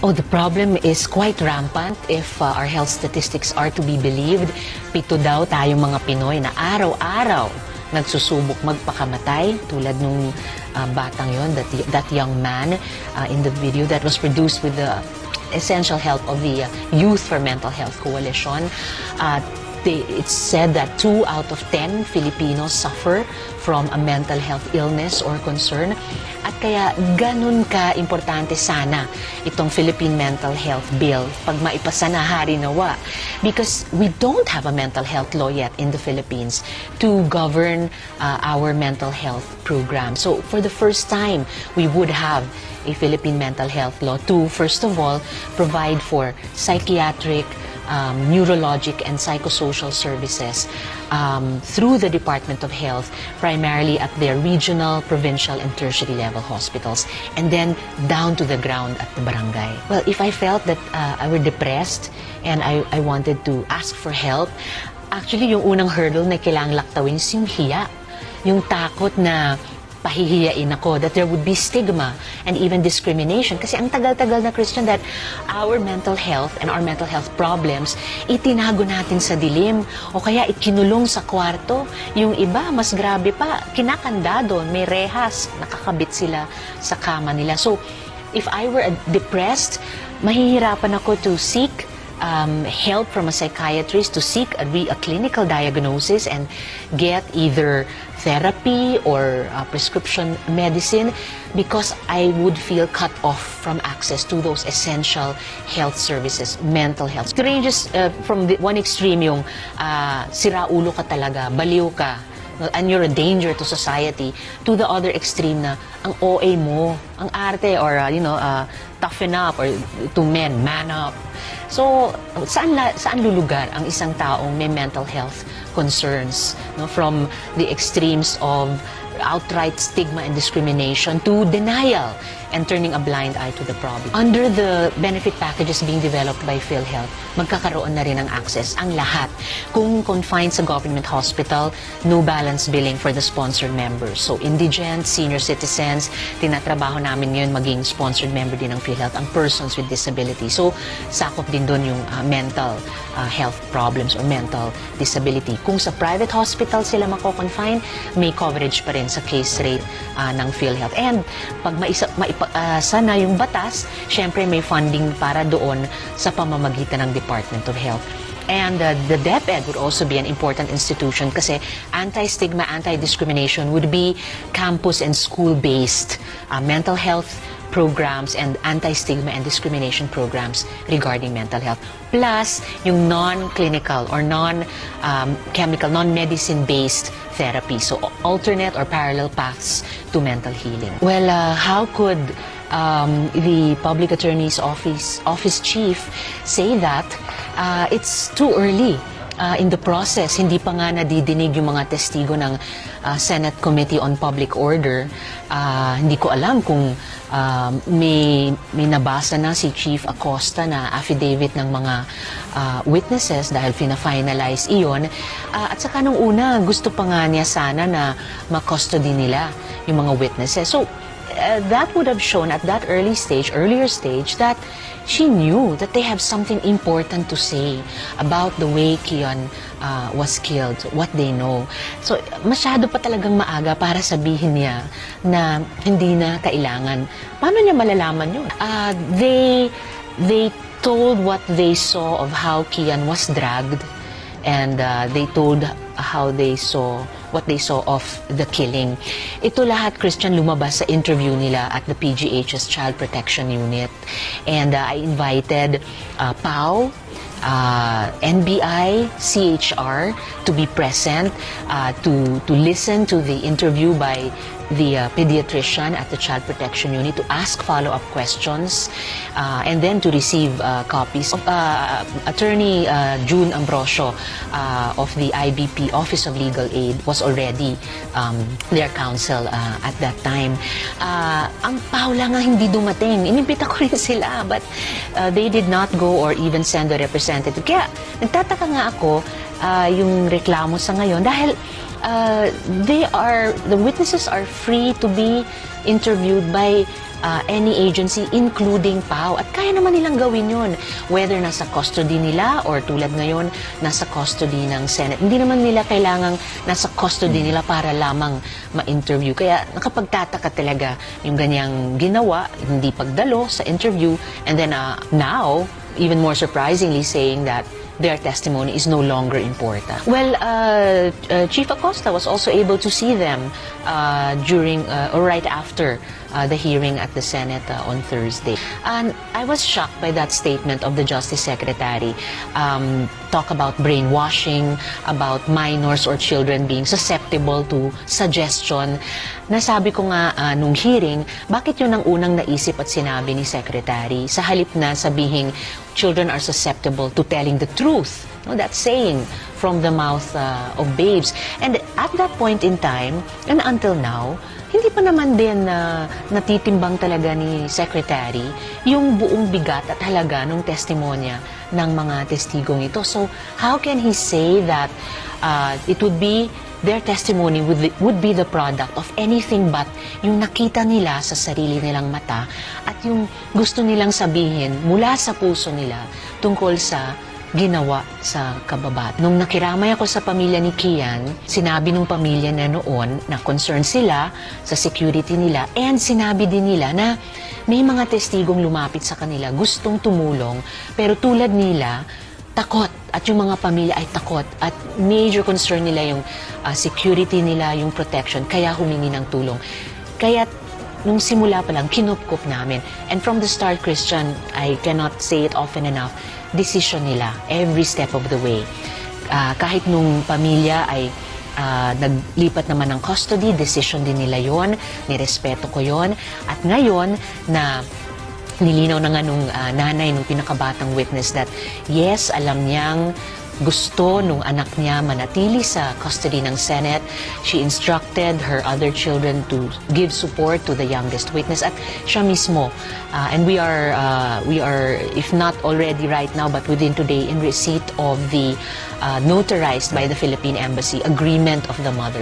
Oh, the problem is quite rampant if our health statistics are to be believed. 7 daw tayong mga Pinoy na araw-araw nagsusubok magpakamatay tulad nung batang yon, that young man in the video that was produced with the essential help of the Youth for Mental Health Coalition. It's said that 2 out of 10 Filipinos suffer from a mental health illness or concern. At kaya ganun ka-importante sana itong Philippine Mental Health Bill pag maipasa na hari nawa. Because we don't have a mental health law yet in the Philippines to govern our mental health program. So for the first time, we would have a Philippine mental health law to, first of all, provide for psychiatric, neurologic and psychosocial services through the Department of Health, primarily at their regional, provincial, and tertiary level hospitals, and then down to the ground at the barangay. Well, if I felt that I were depressed and I wanted to ask for help, actually yung unang hurdle na kailangang laktawin is yung hiya, yung takot na pahihiyain ako, that there would be stigma and even discrimination. Kasi ang tagal-tagal na, Christian, that our mental health and our mental health problems, itinago natin sa dilim o kaya ikinulong sa kwarto. Yung iba, mas grabe pa, kinakandado, may rehas, nakakabit sila sa kama nila. So, if I were depressed, mahihirapan ako to seek help from a psychiatrist, to seek a clinical diagnosis and get either therapy or prescription medicine, because I would feel cut off from access to those essential health services, mental health. It ranges from the one extreme yung siraulo ka talaga, baliw ka, and you're a danger to society, to the other extreme na ang OA mo, ang arte, or toughen up, or to men, man up. So, saan lulugar ang isang taong may mental health concerns, no? From the extremes of outright stigma and discrimination to denial and turning a blind eye to the problem. Under the benefit packages being developed by PhilHealth, magkakaroon na rin ng access ang lahat. Kung confined sa government hospital, no balance billing for the sponsored members. So indigent, senior citizens, tinatrabaho namin ngayon maging sponsored member din ng PhilHealth ang persons with disability. So sakop din doon yung mental health problems or mental disability. Kung sa private hospital sila mako-confine, may coverage pa rin sa case rate ng PhilHealth. And pag sana yung batas, syempre may funding para doon sa pamamagitan ng Department of Health. And the DepEd would also be an important institution kasi anti-stigma, anti-discrimination would be campus and school-based mental health programs and anti-stigma and discrimination programs regarding mental health. Plus, yung non-clinical or non-chemical, non-medicine-based therapy. So, alternate or parallel paths to mental healing. Well, how could the Public Attorney's Office Chief say that it's too early in the process? Hindi pa nga nadidinig yung mga testigo ng Senate Committee on Public Order. Hindi ko alam kung may nabasa na si Chief Acosta na affidavit ng mga witnesses dahil fina-finalize iyon. At saka nung una, gusto pa nga niya sana na ma-custody nila yung mga witnesses. So, that would have shown at that earlier stage, that she knew that they have something important to say about the way Kian was killed, what they know. So, masyado pa talagang maaga para sabihin niya na hindi na kailangan. Paano niya malalaman yun? They told what they saw of how Kian was dragged, and they told what they saw of the killing. Ito lahat, Christian, lumabas sa interview nila at the PGH's Child Protection Unit. And I invited PAO, NBI, CHR to be present, to listen to the interview by the pediatrician at the Child Protection Unit, to ask follow-up questions, and then to receive copies of Attorney June Ambrosio of the IBP Office of Legal Aid was already their counsel at that time. Ang Paula nga hindi dumating. Inimbita ko rin sila, but they did not go or even send a representative. Kaya nagtataka nga ako yung reklamo sa ngayon dahil the witnesses are free to be interviewed by any agency, including PAO. At kaya naman nilang gawin yun, whether nasa custody nila or tulad ngayon, nasa custody ng Senate. Hindi naman nila kailangang nasa custody nila para lamang ma-interview. Kaya nakapagtataka talaga yung ganyang ginawa, hindi pagdalo sa interview, and then now, even more surprisingly, saying that their testimony is no longer important. Well, Chief Acosta was also able to see them during or right after the hearing at the Senate on Thursday. And I was shocked by that statement of the Justice Secretary. Talk about brainwashing, about minors or children being susceptible to suggestion. Nasabi ko nga nung hearing, bakit yun ang unang naisip at sinabi ni Secretary? Sa halip na sabihing children are susceptible to telling the truth. No, that saying from the mouth of babes. And at that point in time, and until now, hindi pa naman din natitimbang talaga ni Secretary yung buong bigat at halaga ng testimonya ng mga testigong ito. So, how can he say that it would be their testimony would be the product of anything but yung nakita nila sa sarili nilang mata at yung gusto nilang sabihin mula sa puso nila tungkol sa ginawa sa kababat. Nung nakiramay ako sa pamilya ni Kian, sinabi nung pamilya na noon na concerned sila sa security nila, and sinabi din nila na may mga testigong lumapit sa kanila, gustong tumulong, pero tulad nila, takot, at yung mga pamilya ay takot, at major concern nila yung security nila, yung protection, kaya humingi ng tulong. Kaya nung simula pa lang, kinupkup namin. And from the start, Christian, I cannot say it often enough, decision nila, every step of the way. Kahit nung pamilya ay naglipat naman ng custody, decision din nila yon, nirespeto ko yon. At ngayon na nilinaw na nga nung nanay, nung pinakabatang witness that yes, alam niyang gusto nung anak niya manatili sa custody ng Senate. She instructed her other children to give support to the youngest witness at siya mismo. And we are, if not already right now, but within today, in receipt of the notarized by the Philippine Embassy agreement of the mothers.